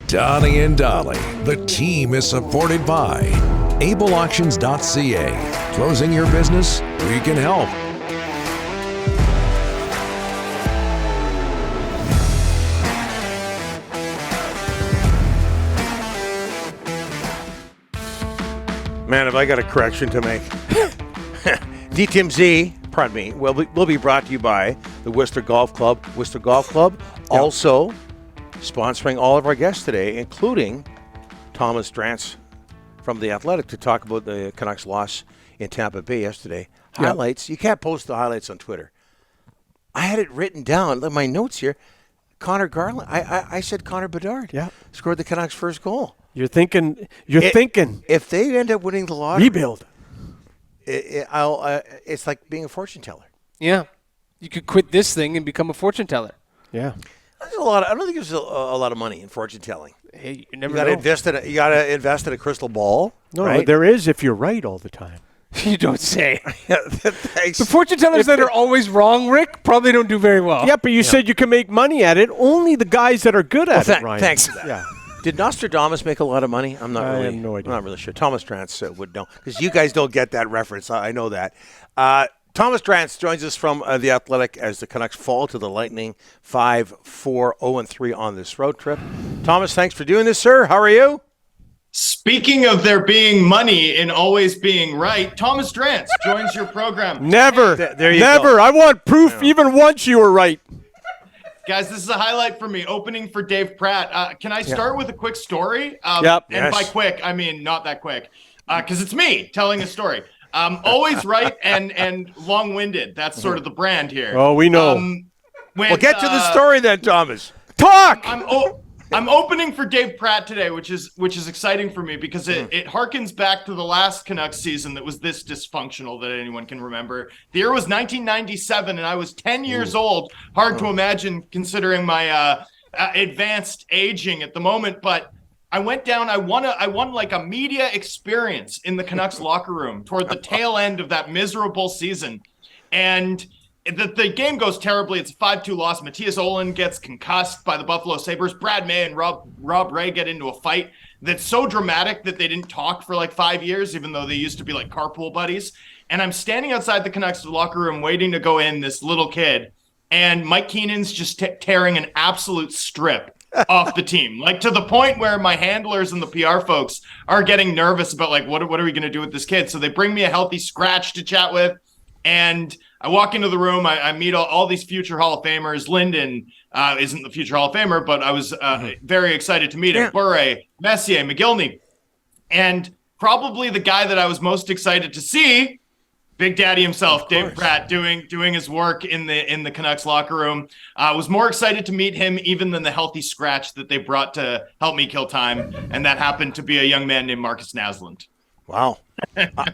Donnie and Dolly, the team is supported by ableauctions.ca. Closing your business? We can help. Man, have I got a correction to make. DTMZ, pardon me, will be brought to you by the Worcester Golf Club. Worcester Golf Club also sponsoring all of our guests today, including Thomas Drance from The Athletic to talk about the Canucks loss in Tampa Bay yesterday. Highlights. You can't post the highlights on Twitter. I had it written down, my notes here. Connor Garland. I said Connor Bedard scored the Canucks' first goal. You're thinking. If they end up winning the lottery, rebuild. It's like being a fortune teller. Yeah, you could quit this thing and become a fortune teller. Yeah, there's a lot. I don't think there's a lot of money in fortune telling. Hey, you never got to know. You got to invest in a crystal ball. No, right? there is if you're right all the time. You don't say. Thanks. The fortune tellers that are always wrong, Rick, probably don't do very well. Yeah, but you said you can make money at it. Only the guys that are good at it, Ryan. Thanks for that. Yeah. Did Nostradamus make a lot of money? I have no idea. I'm not really sure. Thomas Drance would know because you guys don't get that reference. I know that. Thomas Drance joins us from The Athletic as the Canucks fall to the Lightning 5-4-0-3 on this road trip. Thomas, thanks for doing this, sir. How are you? Speaking of there being money and always being right, Thomas Drance joins your program. Never. There you Never. go. I want proof even once you were right. Guys, this is a highlight for me. Opening for Dave Pratt. Can I start with a quick story? Yep. And by quick, I mean not that quick, because it's me telling a story. Always right and long-winded. That's sort of the brand here. Oh, we know. Well, get to the story then, Thomas. Talk. I'm opening for Dave Pratt today, which is exciting for me because it harkens back to the last Canucks season that was this dysfunctional that anyone can remember. The year was 1997, and I was 10 years old. Hard to imagine considering my advanced aging at the moment, but I went down. I won like a media experience in the Canucks locker room toward the tail end of that miserable season, and the game goes terribly. It's a 5-2 loss. Matthias Olin gets concussed by the Buffalo Sabres. Brad May and Rob Ray get into a fight that's so dramatic that they didn't talk for like 5 years, even though they used to be like carpool buddies. And I'm standing outside the Canucks locker room waiting to go in, this little kid, and Mike Keenan's just tearing an absolute strip off the team, like to the point where my handlers and the PR folks are getting nervous about like, what are we going to do with this kid? So they bring me a healthy scratch to chat with, and I walk into the room. I meet all these future Hall of Famers. Linden isn't the future Hall of Famer, but I was very excited to meet him. Bure, Messier, McGillney, and probably the guy that I was most excited to see, Big Daddy himself, Dave Pratt, doing his work in the Canucks locker room. I was more excited to meet him even than the healthy scratch that they brought to help me kill time, and that happened to be a young man named Marcus Naslund. Wow.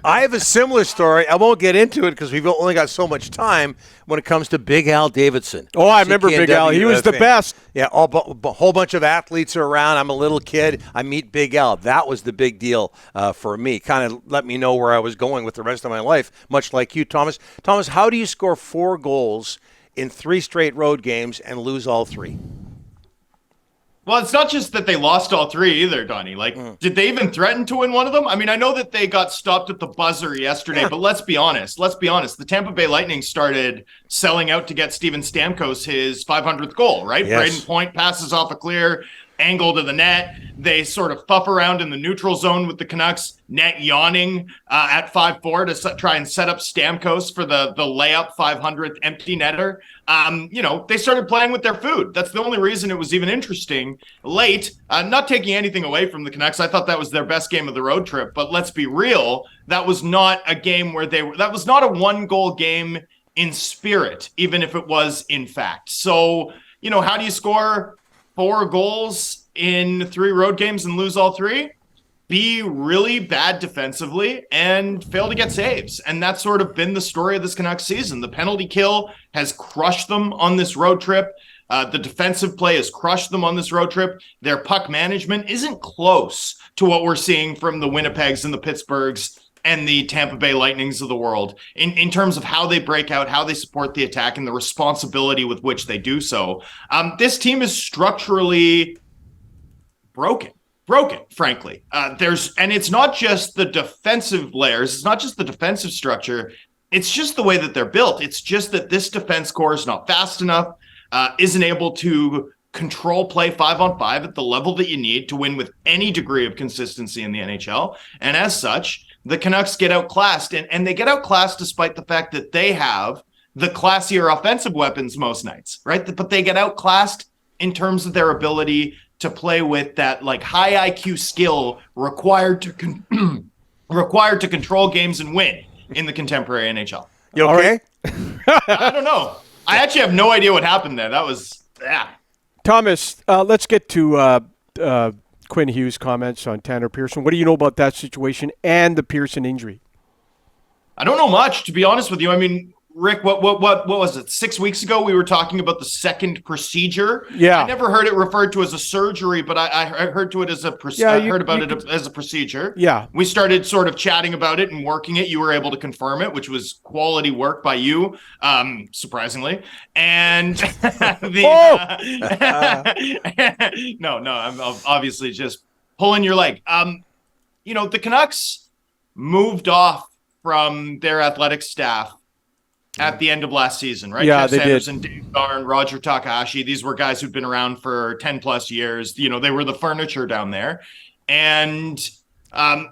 I have a similar story. I won't get into it because we've only got so much time when it comes to Big Al Davidson. Oh, I remember Big Al. He was the best. Yeah, a whole bunch of athletes are around. I'm a little kid. I meet Big Al. That was the big deal for me. Kind of let me know where I was going with the rest of my life, much like you, Thomas. Thomas, how do you score 4 goals in 3 straight road games and lose all 3? Well, it's not just that they lost all 3 either, Donnie. Like, did they even threaten to win one of them? I mean, I know that they got stopped at the buzzer yesterday, but let's be honest. The Tampa Bay Lightning started selling out to get Steven Stamkos his 500th goal, right? Yes. Braden Point passes off a clear angle to the net. They sort of fuff around in the neutral zone with the Canucks, net yawning at 5-4 to try and set up Stamkos for the layup 500th empty netter. They started playing with their food. That's the only reason it was even interesting late. Not taking anything away from the Canucks. I thought that was their best game of the road trip. But let's be real. That was not a game where that was not a 1-goal game in spirit, even if it was in fact. So, how do you score 4 goals in 3 road games and lose all 3? Be really bad defensively and fail to get saves. And that's sort of been the story of this Canucks season. The penalty kill has crushed them on this road trip. The defensive play has crushed them on this road trip. Their puck management isn't close to what we're seeing from the Winnipegs and the Pittsburghs and the Tampa Bay Lightnings of the world in terms of how they break out, how they support the attack, and the responsibility with which they do so. This team is structurally broken, frankly. And it's not just the defensive layers. It's not just the defensive structure. It's just the way that they're built. It's just that this defense core is not fast enough, isn't able to control play 5-on-5 at the level that you need to win with any degree of consistency in the NHL. And as such, the Canucks get outclassed. And they get outclassed despite the fact that they have the classier offensive weapons most nights, right? But they get outclassed in terms of their ability to play with that like high IQ skill required to required to control games and win in the contemporary NHL. You okay? I don't know. I actually have no idea what happened there. That was, yeah. Thomas, let's get to Quinn Hughes' comments on Tanner Pearson. What do you know about that situation and the Pearson injury? I don't know much, to be honest with you. I mean, Rick, what was it? 6 weeks ago, we were talking about the second procedure. Yeah, I never heard it referred to as a surgery, but I heard to it as a heard about it as a procedure. Yeah, we started sort of chatting about it and working it. You were able to confirm it, which was quality work by you, surprisingly. And no, I'm obviously just pulling your leg. The Canucks moved off from their athletic staff at the end of last season, right? Yeah, Jeff they Sanders did. And Dave Darn, Roger Takahashi. These were guys who'd been around for 10 plus years. They were the furniture down there. And, I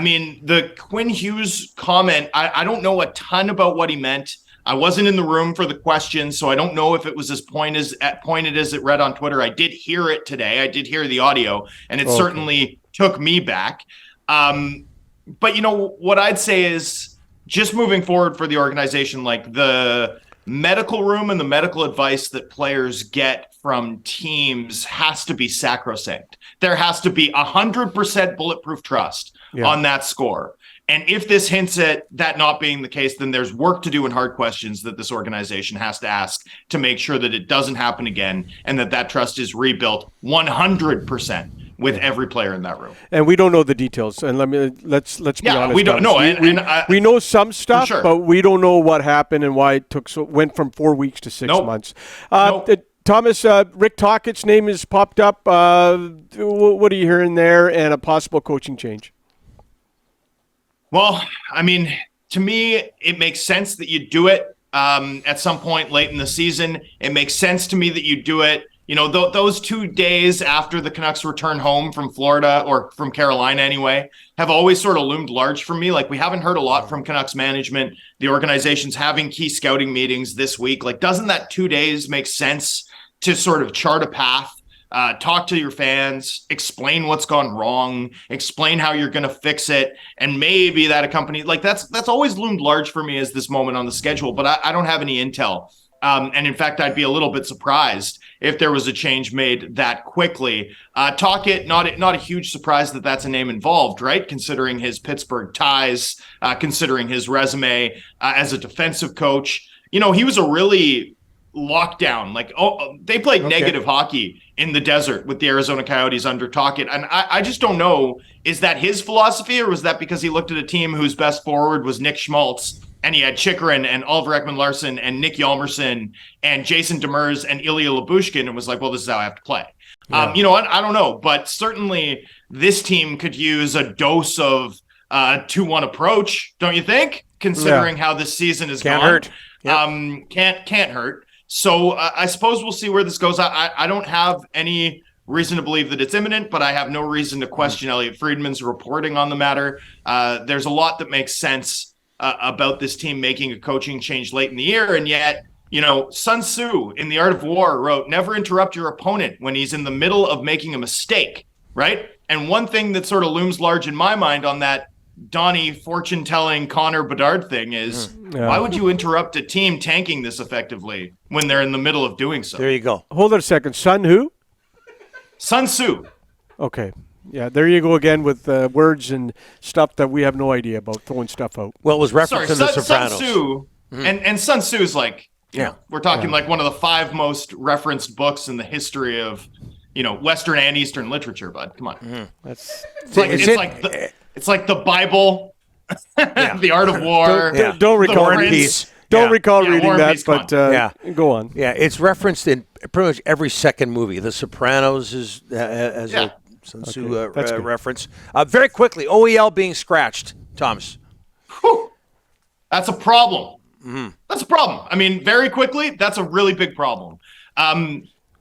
mean, the Quinn Hughes comment, I don't know a ton about what he meant. I wasn't in the room for the question, so I don't know if it was as pointed as it read on Twitter. I did hear it today. I did hear the audio, and it certainly took me back. But, what I'd say is, just moving forward for the organization, like the medical room and the medical advice that players get from teams has to be sacrosanct. There has to be 100% bulletproof trust on that score. And if this hints at that not being the case, then there's work to do and hard questions that this organization has to ask to make sure that it doesn't happen again and that trust is rebuilt 100%. With every player in that room, and we don't know the details. And let's be honest. We don't know. We know some stuff, sure. but we don't know what happened and why it went from 4 weeks to 6 months. Thomas, Rick Tockett's name has popped up. What are you hearing there, and a possible coaching change? Well, I mean, to me, it makes sense that you do it at some point late in the season. It makes sense to me that you do it. Those 2 days after the Canucks return home from Florida, or from Carolina anyway, have always sort of loomed large for me. Like, we haven't heard a lot from Canucks management. The organization's having key scouting meetings this week. Like, doesn't that 2 days make sense to sort of chart a path, talk to your fans, explain what's gone wrong, explain how you're going to fix it, and maybe that accompanies, like, that's always loomed large for me as this moment on the schedule, but I don't have any intel. And in fact, I'd be a little bit surprised if there was a change made that quickly. Tocchet, not a huge surprise that that's a name involved, right? Considering his Pittsburgh ties, considering his resume as a defensive coach. He was a really lockdown. They played negative hockey in the desert with the Arizona Coyotes under Tocchet. And I just don't know, is that his philosophy, or was that because he looked at a team whose best forward was Nick Schmaltz, and he had Chychrun and Oliver Ekman-Larsson and Nick Hjalmarsson and Jason Demers and Ilya Lyubushkin, and was like, well, this is how I have to play. Yeah. I don't know, but certainly this team could use a dose of 2-1 approach, don't you think? Considering how this season is Can't gone. hurt. Yep. Can't hurt. So I suppose we'll see where this goes. I don't have any reason to believe that it's imminent, but I have no reason to question Elliot Friedman's reporting on the matter. There's a lot that makes sense about this team making a coaching change late in the year. And yet, Sun Tzu in The Art of War wrote, never interrupt your opponent when he's in the middle of making a mistake, right? And one thing that sort of looms large in my mind on that Donnie fortune-telling Connor Bedard thing is, why would you interrupt a team tanking this effectively when they're in the middle of doing so? There you go. Hold on a second. Sun who? Sun Tzu. Okay. Yeah, there you go again with words and stuff that we have no idea about, throwing stuff out. Well, it was referenced in The Sopranos. Sun Tzu, and Sun Tzu is like, we're talking like one of the 5 most referenced books in the history of, Western and Eastern literature, bud. Come on. It's like the Bible, The Art of War. Don't recall War and Peace. don't recall reading Warren that, Beatty's but go on. Yeah, it's referenced in pretty much every second movie. The Sopranos has a Sun Tzu reference. Very quickly, OEL being scratched, Thomas. Whew. That's a problem. That's a problem. I mean, very quickly, that's a really big problem.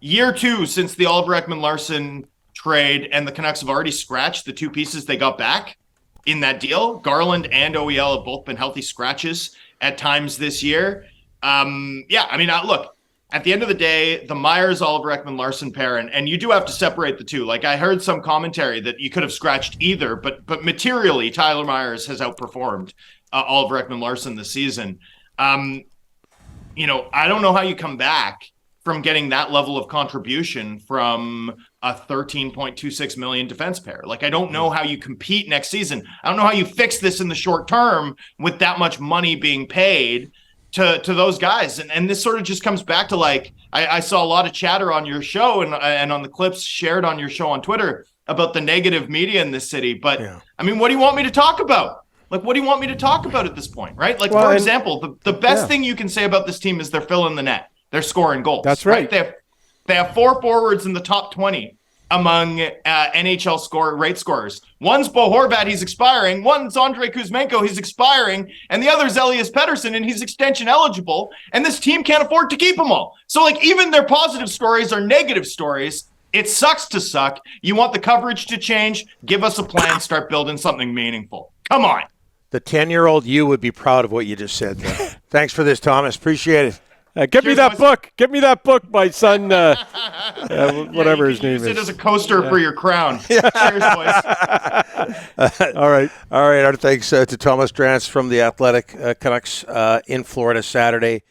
Year 2 since the Oliver Ekman-Larsson trade, and the Canucks have already scratched the 2 pieces they got back in that deal. Garland and OEL have both been healthy scratches at times this year. I mean, look, at the end of the day, the Myers-Oliver Ekman-Larsson pair, and you do have to separate the two. Like, I heard some commentary that you could have scratched either, but materially, Tyler Myers has outperformed Oliver Ekman-Larsson this season. I don't know how you come back from getting that level of contribution from a $13.26 million defense pair. Like, I don't know how you compete next season. I don't know how you fix this in the short term with that much money being paid to those guys. And this sort of just comes back to, like, I saw a lot of chatter on your show and on the clips shared on your show on Twitter about the negative media in this city. But I mean, what do you want me to talk about? Like, what do you want me to talk about at this point, right? Like, for example, the best thing you can say about this team is they're filling the net. They're scoring goals. That's right. They have 4 forwards in the top 20 among NHL rate scorers. One's Bo Horvat, he's expiring. One's Andrei Kuzmenko, he's expiring. And the other's Elias Pettersson, and he's extension eligible. And this team can't afford to keep them all. So, like, even their positive stories are negative stories. It sucks to suck. You want the coverage to change? Give us a plan. Start building something meaningful. Come on. The 10-year-old you would be proud of what you just said there. Thanks for this, Thomas. Appreciate it. Get me that book. Get me that book, my son. Whatever his name is. Use it as a coaster for your crown. Cheers, boys. All right. Our thanks to Thomas Drance from the Athletic. Canucks in Florida Saturday.